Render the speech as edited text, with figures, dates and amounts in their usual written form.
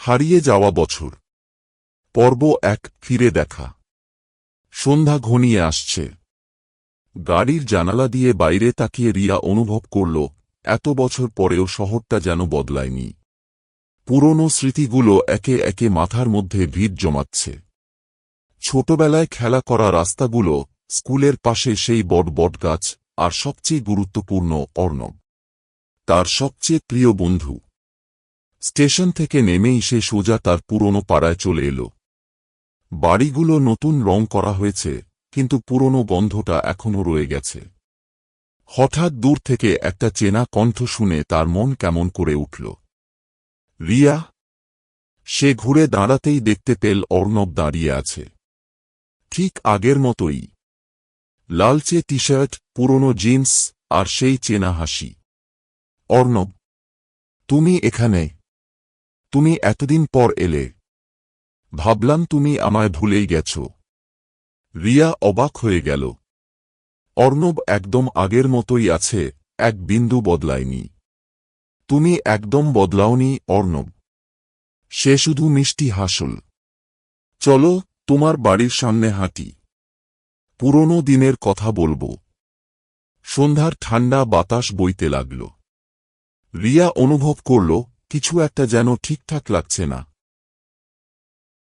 হারিয়ে যাওয়া বছর পর্ব ১ ফিরে দেখা। সন্ধ্যা ঘনিয়ে আসছে। গাড়ির জানালা দিয়ে বাইরে তাকিয়ে রিয়া অনুভব করল এত বছর পরেও শহরটা যেন বদলায়নি। পুরনো স্মৃতিগুলো একে একে মাথার মধ্যে ভিড় জমাচ্ছে। ছোটবেলায় খেলা করা রাস্তাগুলো, স্কুলের পাশে সেই বটগাছ, আর সবচেয়ে গুরুত্বপূর্ণ অর্ণব, তার সবচেয়ে প্রিয় বন্ধু। স্টেশন থেকে নেমেই সে সোজা তার পুরনো পাড়ায় চলে এল। বাড়িগুলো নতুন রং করা হয়েছে, কিন্তু পুরনো গন্ধটা এখনও রয়ে গেছে। হঠাৎ দূর থেকে একটা চেনা কণ্ঠ শুনে তার মন কেমন করে উঠল। রিয়া! সে ঘুরে দাঁড়াতেই দেখতে পেল অর্ণব দাঁড়িয়ে আছে, ঠিক আগের মতোই। লালচে টি শার্ট, পুরনো জিন্স, আর সেই চেনা হাসি। অর্ণব, তুমি এখানে? তুমি এতদিন পর এলে। ভাবলাম তুমি আমায় ভুলেই গেছ। রিয়া অবাক হয়ে গেল। অর্ণব একদম আগের মতোই আছে, এক বিন্দু বদলায়নি। তুমি একদম বদলাওনি অর্ণব। সে শুধু মিষ্টি হাসল। চলো, তোমার বাড়ির সামনে হাঁটি, পুরনো দিনের কথা বলবো। সন্ধ্যার ঠান্ডা বাতাস বইতে লাগল। রিয়া অনুভব করল কিছু একটা যেন ঠিকঠাক লাগছে না।